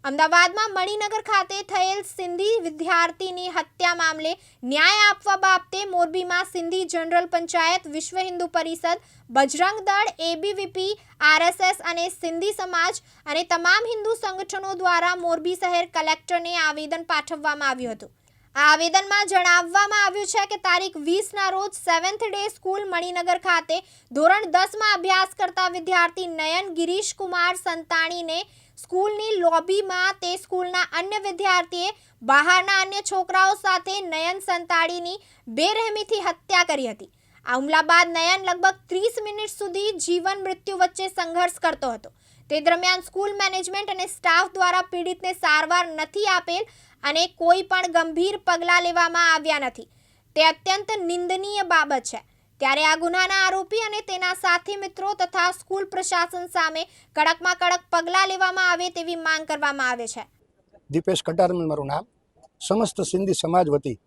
અમદાવાદમાં મણિનગર ખાતે થયેલ સિંધી વિદ્યાર્થીની હત્યા મામલે ન્યાય આપવા બાબતે મોરબીમાં સિંધી જનરલ પંચાયત, વિશ્વ હિન્દુ પરિષદ, બજરંગ દળ, એબીવીપી, આરએસએસ અને સિંધી સમાજ અને તમામ હિન્દુ સંગઠનો દ્વારા મોરબી શહેર કલેક્ટરને આવેદન પાઠવવામાં આવ્યું હતું। આ આવેદનમાં જણાવવામાં આવ્યું છે કે તારીખ 20ના રોજ 7th ડે સ્કૂલ મણિનગર ખાતે ધોરણ 10માં અભ્યાસ કરતા વિદ્યાર્થી નયન ગિરીશ કુમાર સંતાણીને સ્કૂલની લોબીમાં તે સ્કૂલના અન્ય વિદ્યાર્થીએ બહારના અન્ય છોકરાઓ સાથે નયન સંતાણીની બેરહેમીથી હત્યા કરી હતી। આ હુમલા બાદ નયન લગભગ 30 મિનિટ સુધી જીવન મૃત્યુ વચ્ચે સંઘર્ષ કરતો હતો। તે દરમિયાન સ્કૂલ મેનેજમેન્ટ અને સ્ટાફ દ્વારા પીડિતને સારવાર નથી આપેલ અને કોઈ પણ ગંભીર પગલાં લેવામાં આવ્યા નથી। તે અત્યંત નિંદનીય બાબત છે। ત્યારે આ ગુનાના આરોપી અને તેના સાથી મિત્રો તથા સ્કૂલ પ્રશાસન સામે કડકમાં કડક પગલાં લેવામાં આવે તેવી માંગ કરવામાં આવે છે। દીપેશ કટારમલ મારું નામ। સમસ્ત સિંધી સમાજ વતી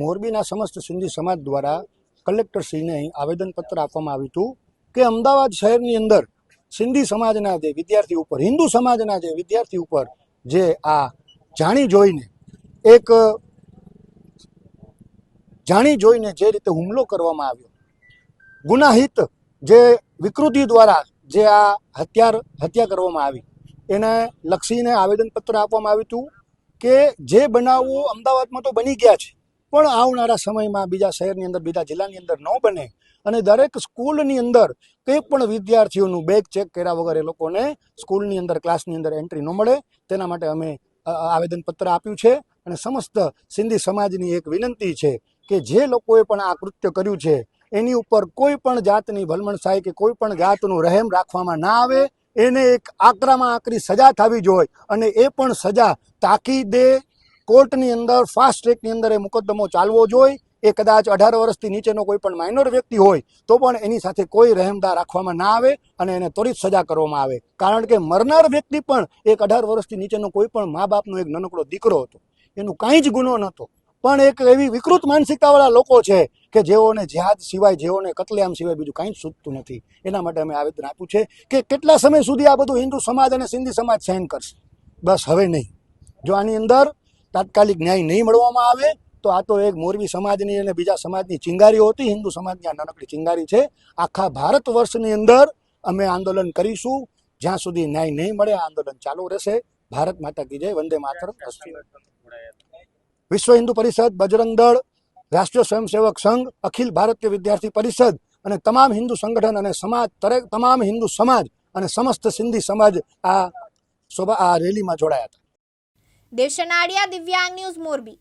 મોરબીના સમસ્ત સિંધી સમાજ દ્વારા કલેક્ટરશ્રીને અહીં આવેદનપત્ર આપવામાં આવ્યું હતું કે અમદાવાદ શહેરની અંદર સિંધી સમાજના જે વિદ્યાર્થી ઉપર, હિન્દુ સમાજના જે વિદ્યાર્થી ઉપર જે આ જાણી જોઈને જે રીતે હુમલો કરવામાં આવ્યો, ગુનાહિત જે વિકૃતિ દ્વારા જે આ હત્યા કરવામાં આવી, એને લક્ષીને આવેદનપત્ર આપવામાં આવ્યું હતું કે જે બનાવો અમદાવાદમાં તો બની ગયા છે પણ આવનારા સમયમાં બીજા શહેરની અંદર, બીજા જિલ્લાની અંદર ન બને અને દરેક સ્કૂલની અંદર કંઈ પણ વિદ્યાર્થીઓનું બેગ ચેક કર્યા વગર એ લોકોને સ્કૂલની અંદર, ક્લાસની અંદર એન્ટ્રી ન મળે, તેના માટે અમે આવેદનપત્ર આપ્યું છે। અને સમસ્ત સિંધી સમાજની એક વિનંતી છે કે જે લોકોએ પણ આ કૃત્ય કર્યું છે એની ઉપર કોઈ પણ જાતની ભલમણસાઈ કે કોઈ પણ જાતનું રહેમ રાખવામાં ના આવે। એને એક આકરામાં આકરી સજા થવી જોઈએ અને એ પણ સજા તાકીદે કોર્ટની અંદર, ફાસ્ટ ટ્રેકની અંદર એ મુકદ્દમો ચાલવો જોઈએ। એ કદાચ 18 વર્ષથી નીચેનો કોઈ પણ માઇનોર વ્યક્તિ હોય તો પણ એની સાથે કોઈ રહેમદા રાખવામાં ના આવે અને એને ત્વરિત સજા કરવામાં આવે। કારણ કે મરનાર વ્યક્તિ પણ એક 18 વર્ષથી નીચેનો કોઈ પણ મા બાપનો એક નાનકડો દીકરો હતો, એનું કાંઈ જ ગુનો નહોતો, પણ એક એવી વિકૃત માનસિકતાવાળા લોકો છે કે જેઓને જિહાદ સિવાય, જેઓને કતલેઆમ સિવાય બીજું કાંઈ જ સૂચતું નથી। એના માટે અમે આવેદન આપ્યું છે કે કેટલા સમય સુધી આ બધું હિન્દુ સમાજ અને સિંધી સમાજ સહન કરશે? બસ હવે નહીં। જો આની અંદર તાત્કાલિક ન્યાય નહીં મળવામાં આવે તો આ તો એક મોરબી સમાજની અને બીજા સમાજની ચિંગારીઓ હતી, હિન્દુ સમાજની આ નાનકડી ચિંગારી છે। આખા ભારત વર્ષની અંદર અમે આંદોલન કરીશું, જ્યાં સુધી ન્યાય નહીં મળે આ આંદોલન ચાલુ રહેશે। ભારત માતા કી જય, વંદે માતરમ। વિશ્વ હિન્દુ પરિષદ, બજરંગ દળ, રાષ્ટ્રીય સ્વયંસેવક સંઘ, અખિલ ભારતીય વિદ્યાર્થી પરિષદ અને તમામ હિન્દુ સંગઠન અને સમાજ, તમામ હિન્દુ સમાજ અને સમસ્ત સિંધી સમાજ આ રેલીમાં જોડાયા હતા। દેવશનાડિયા, દિવ્યાંગ ન્યૂઝ, મોરબી।